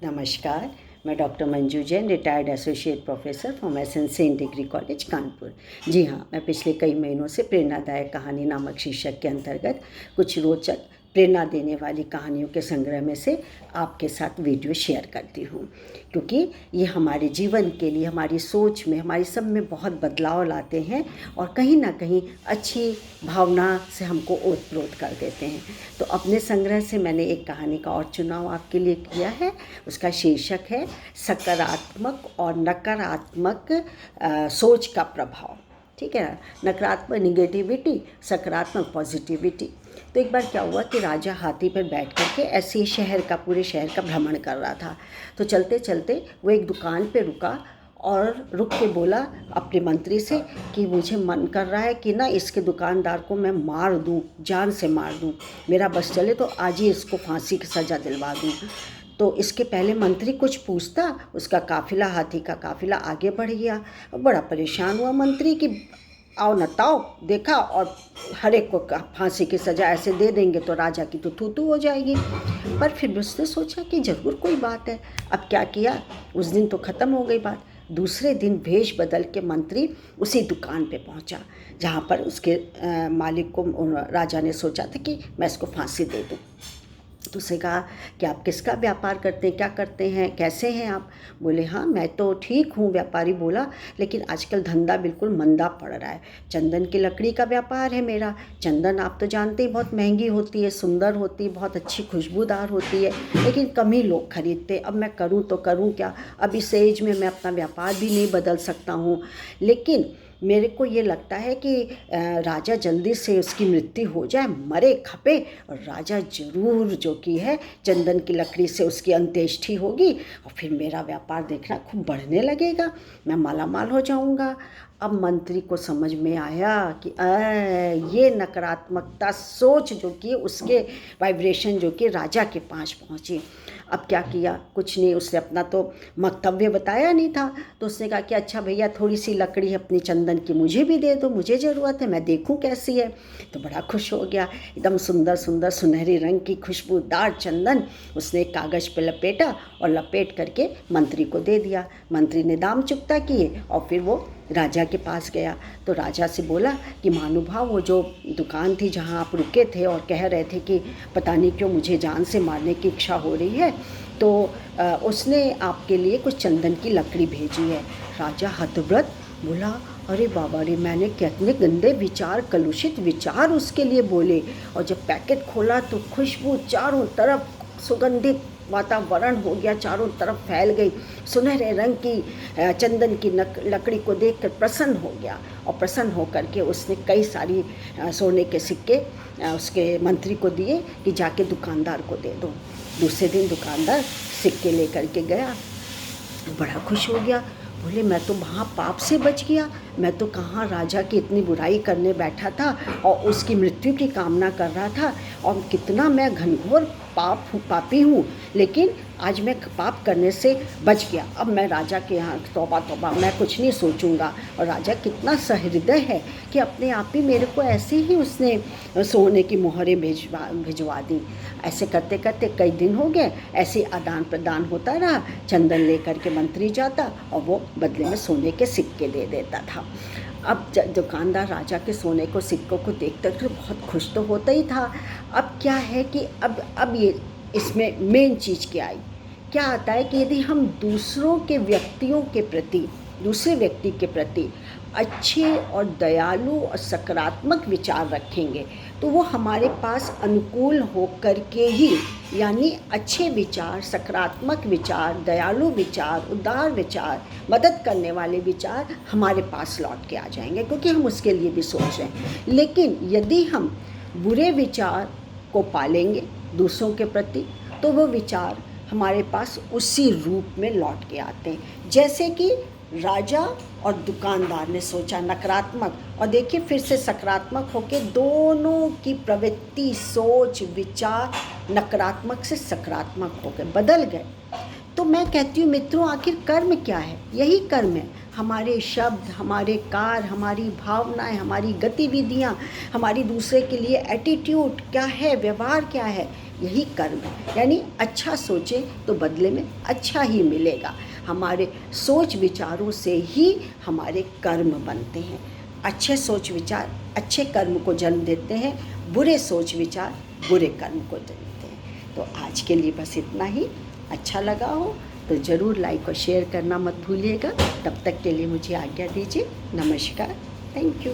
नमस्कार, मैं doctor Manju Jain, retired associate professor from SN Sen degree college Kanpur. जी हाँ, मैं पिछले कई महीनों से प्रेरणादायक कहानी नामक शीर्षक के अंतर्गत कुछ रोचक प्रेरणा देने वाली कहानियों के संग्रह में से आपके साथ वीडियो शेयर करती हूँ, क्योंकि ये हमारे जीवन के लिए, हमारी सोच में, हमारी सब में बहुत बदलाव लाते हैं और कहीं ना कहीं अच्छी भावना से हमको ओतप्रोत कर देते हैं। तो अपने संग्रह से मैंने एक कहानी का और चुनाव आपके लिए किया है। उसका शीर्षक है सकारात्मक और नकारात्मक सोच का प्रभाव। ठीक है, नकारात्मक निगेटिविटी, सकारात्मक पॉजिटिविटी। तो एक बार क्या हुआ कि राजा हाथी पर बैठ करके ऐसे ही पूरे शहर का भ्रमण कर रहा था। तो चलते चलते वो एक दुकान पे रुका और रुक के बोला अपने मंत्री से कि मुझे मन कर रहा है कि ना इसके दुकानदार को मैं मार दूं, जान से मार दूं। मेरा बस चले तो आज ही इसको फांसी की सज़ा दिलवा दूं। तो इसके पहले मंत्री कुछ पूछता, उसका काफिला, हाथी का काफिला आगे बढ़ गया। बड़ा परेशान हुआ मंत्री कि आओ न ताओ, देखा और हर एक को फांसी की सज़ा ऐसे दे देंगे तो राजा की तो थू हो जाएगी। पर फिर उसने सोचा कि ज़रूर कोई बात है। अब क्या किया, उस दिन तो ख़त्म हो गई बात। दूसरे दिन भेष बदल के मंत्री उसी दुकान पे पहुंचा जहाँ पर उसके मालिक को राजा ने सोचा था कि मैं इसको फांसी दे दूँ। तो उसने कहा कि आप किसका व्यापार करते हैं, क्या करते हैं, कैसे हैं आप? बोले हाँ मैं तो ठीक हूँ। व्यापारी बोला लेकिन आजकल धंधा बिल्कुल मंदा पड़ रहा है। चंदन की लकड़ी का व्यापार है मेरा। चंदन आप तो जानते ही बहुत महंगी होती है, सुंदर होती है, बहुत अच्छी खुशबूदार होती है, लेकिन कम ही लोग खरीदते। अब मैं करूँ तो करूँ क्या? अब इस एज में मैं अपना व्यापार भी नहीं बदल सकता हूँ। लेकिन मेरे को ये लगता है कि राजा जल्दी से उसकी मृत्यु हो जाए, मरे खपे, और राजा जरूर जो कि है चंदन की लकड़ी से उसकी अंत्येष्टि होगी और फिर मेरा व्यापार देखना खूब बढ़ने लगेगा, मैं मालामाल हो जाऊंगा। अब मंत्री को समझ में आया कि ये नकारात्मकता सोच जो कि उसके वाइब्रेशन जो कि राजा के पास पहुंची। अब क्या किया, कुछ नहीं, उसने अपना तो वक्तव्य बताया नहीं था। तो उसने कहा कि अच्छा भैया थोड़ी सी लकड़ी अपनी चंदन की मुझे भी दे दो, मुझे ज़रूरत है, मैं देखूं कैसी है। तो बड़ा खुश हो गया, एकदम सुंदर सुंदर सुनहरी रंग की खुशबूदार चंदन उसने एक कागज़ पे लपेटा और लपेट करके मंत्री को दे दिया। मंत्री ने दाम चुकता किए और फिर वो राजा के पास गया। तो राजा से बोला कि महानुभाव, वो जो दुकान थी जहाँ आप रुके थे और कह रहे थे कि पता नहीं क्यों मुझे जान से मारने की इच्छा हो रही है, तो उसने आपके लिए कुछ चंदन की लकड़ी भेजी है। राजा हतव्रत बोला अरे बाबा रे, मैंने कितने गंदे विचार, कलुषित विचार उसके लिए बोले। और जब पैकेट खोला तो खुशबू चारों तरफ, सुगंधित वातावरण हो गया, चारों तरफ फैल गई। सुनहरे रंग की चंदन की लकड़ी को देखकर प्रसन्न हो गया और प्रसन्न होकर के उसने कई सारी सोने के सिक्के उसके मंत्री को दिए कि जाके दुकानदार को दे दो। दूसरे दिन दुकानदार सिक्के लेकर के गया, बड़ा खुश हो गया। बोले मैं तो वहाँ पाप से बच गया, मैं तो कहाँ राजा की इतनी बुराई करने बैठा था और उसकी मृत्यु की कामना कर रहा था, और कितना मैं घनघोर पापी हूँ, लेकिन आज मैं पाप करने से बच गया। अब मैं राजा के यहाँ तौबा तौबा, मैं कुछ नहीं सोचूंगा। और राजा कितना सहृदय है कि अपने आप ही मेरे को ऐसे ही उसने सोने की मोहरें भिजवा दी। ऐसे करते करते कई दिन हो गए, ऐसे आदान प्रदान होता रहा। चंदन लेकर के मंत्री जाता और वो बदले में सोने के सिक्के दे देता था। अब दुकानदार राजा के सोने को सिक्कों को देखते तो बहुत खुश तो होता ही था। अब क्या है कि अब ये इसमें मेन चीज़ क्या आता है कि यदि हम दूसरे व्यक्ति के प्रति अच्छे और दयालु और सकारात्मक विचार रखेंगे तो वो हमारे पास अनुकूल होकर के ही, यानी अच्छे विचार, सकारात्मक विचार, दयालु विचार, उदार विचार, मदद करने वाले विचार हमारे पास लौट के आ जाएंगे, क्योंकि हम उसके लिए भी सोच रहे हैं। लेकिन यदि हम बुरे विचार को पालेंगे दूसरों के प्रति तो वो विचार हमारे पास उसी रूप में लौट के आते हैं। जैसे कि राजा और दुकानदार ने सोचा नकारात्मक, और देखिए फिर से सकारात्मक होके दोनों की प्रवृत्ति, सोच, विचार नकारात्मक से सकारात्मक हो गए, बदल गए। तो मैं कहती हूँ मित्रों, आखिर कर्म क्या है? यही कर्म है। हमारे शब्द, हमारे कार्य, हमारी भावनाएं, हमारी गतिविधियाँ, हमारी दूसरे के लिए एटीट्यूड क्या है, व्यवहार क्या है, यही कर्म है। यानी अच्छा सोचें तो बदले में अच्छा ही मिलेगा। हमारे सोच विचारों से ही हमारे कर्म बनते हैं। अच्छे सोच विचार अच्छे कर्म को जन्म देते हैं, बुरे सोच विचार बुरे कर्म को जन्म देते हैं। तो आज के लिए बस इतना ही। अच्छा लगा हो तो ज़रूर लाइक और शेयर करना मत भूलिएगा। तब तक के लिए मुझे आज्ञा दीजिए। नमस्कार। Thank you.